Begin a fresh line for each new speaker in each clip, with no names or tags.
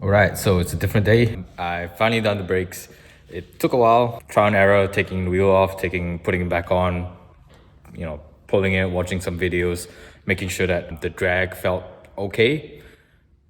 Alright, so it's a different day. I finally done the brakes. It took a while, trial and error, taking the wheel off, putting it back on, pulling it, watching some videos, making sure that the drag felt okay.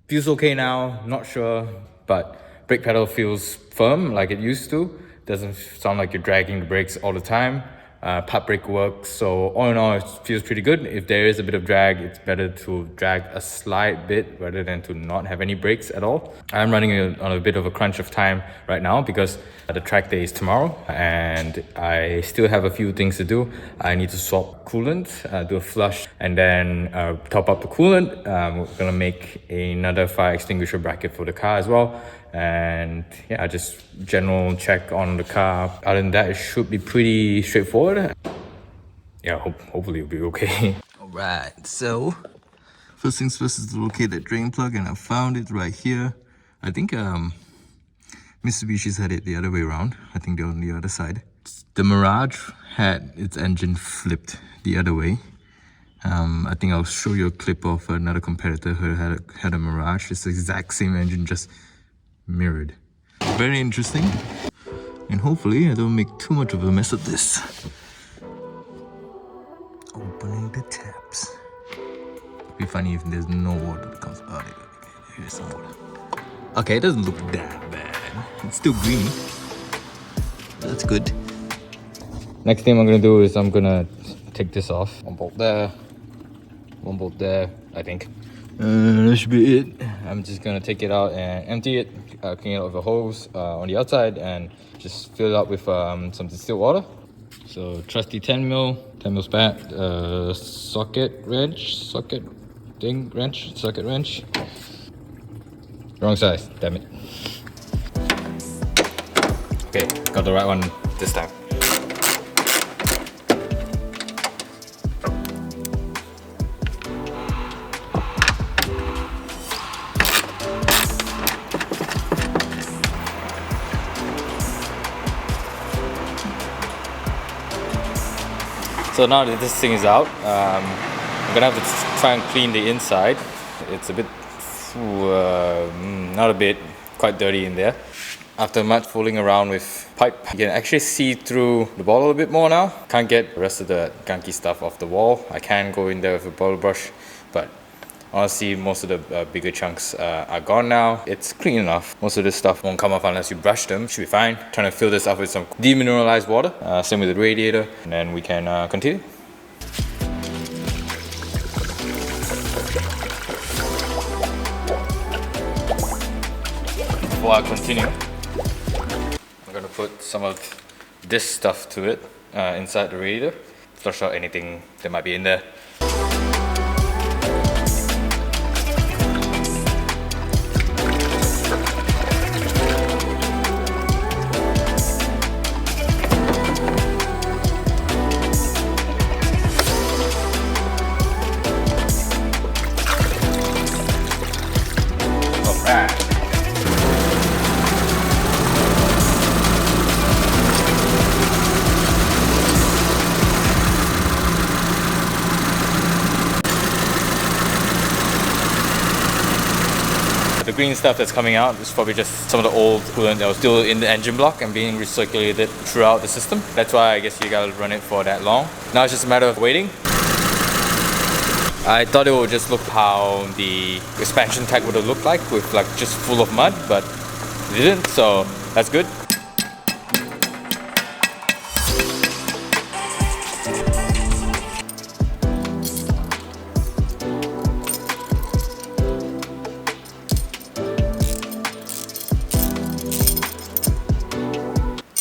Feels okay now, not sure, but brake pedal feels firm like it used to. Doesn't sound like you're dragging the brakes all the time. Pad brake works, so all in all, it feels pretty good. If there is a bit of drag, it's better to drag a slight bit rather than to not have any brakes at all. I'm running on a bit of a crunch of time right now because the track day is tomorrow and I still have a few things to do. I need to swap coolant, do a flush, and then top up the coolant. We're gonna make another fire extinguisher bracket for the car as well. And yeah, just general check on the car. Other than that, it should be pretty straightforward. Yeah, hopefully it'll be okay. Alright, so first things first is to locate that drain plug, and I found it right here. I think Mitsubishi's had it the other way around. I think they're on the other side. The Mirage had its engine flipped the other way. I think I'll show you a clip of another competitor who had a Mirage. It's the exact same engine, just mirrored. Very interesting, and hopefully I don't make too much of a mess of this. Opening the taps. It'd be funny if there's no water that comes out. Here's some water. Okay, it doesn't look that bad. It's still green. That's good. Next thing I'm gonna do is I'm gonna take this off. One bolt there, I think. That should be it. I'm just gonna take it out and empty it, clean it out with a hose on the outside, and just fill it up with some distilled water. So trusty 10 mil spat, socket wrench. Wrong size, damn it. Okay, got the right one this time. So now that this thing is out, I'm gonna have to try and clean the inside. It's a bit, quite dirty in there. After much fooling around with pipe, you can actually see through the bottle a bit more now. Can't get the rest of the gunky stuff off the wall. I can go in there with a bottle brush, but honestly, most of the bigger chunks are gone now. It's clean enough. Most of this stuff won't come off unless you brush them. Should be fine. Trying to fill this up with some demineralized water. Same with the radiator. And then we can continue. Before I continue, I'm going to put some of this stuff to it inside the radiator. Flush out anything that might be in there. The green stuff that's coming out is probably just some of the old coolant that was still in the engine block and being recirculated throughout the system. That's why I guess you gotta run it for that long. Now it's just a matter of waiting. I thought it would just look how the expansion tank would have looked like, with like just full of mud, but it didn't, so that's good.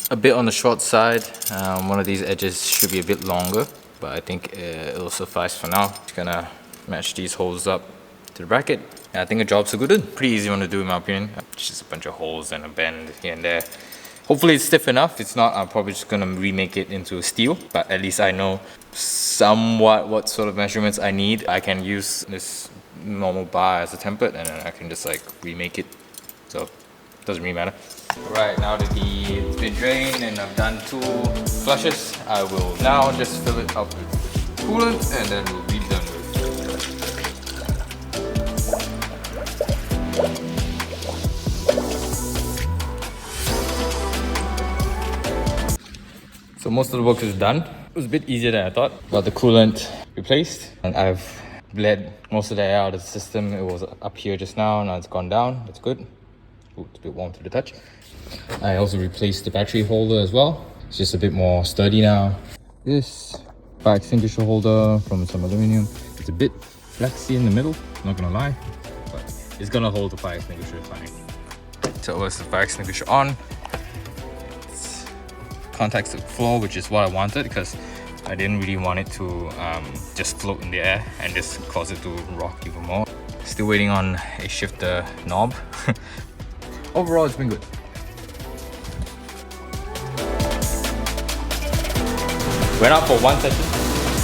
A bit on the short side. One of these edges should be a bit longer, but I think it'll suffice for now. Just gonna match these holes up to the bracket. I think the job's a good one. Pretty easy one to do in my opinion. It's just a bunch of holes and a bend here and there. Hopefully it's stiff enough. If it's not, I'm probably just gonna remake it into steel, but at least I know somewhat what sort of measurements I need. I can use this normal bar as a template and then I can just like remake it. So it doesn't really matter. Right, now that it's been drained and I've done 2 flushes, I will now just fill it up with coolant and then we'll be done with it. So most of the work is done. It was a bit easier than I thought. Got the coolant replaced, and I've bled most of the air out of the system. It was up here just now it's gone down. That's good. Ooh, it's a bit warm to the touch. I also replaced the battery holder as well. It's just a bit more sturdy now. This fire extinguisher holder from some aluminum. It's a bit flexy in the middle, not gonna lie, but it's gonna hold the fire extinguisher fine. So what's the fire extinguisher on? It's contacts the floor, which is what I wanted because I didn't really want it to just float in the air and just cause it to rock even more. Still waiting on a shifter knob. Overall, it's been good. Went out for one session.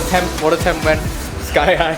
The water temp went sky high.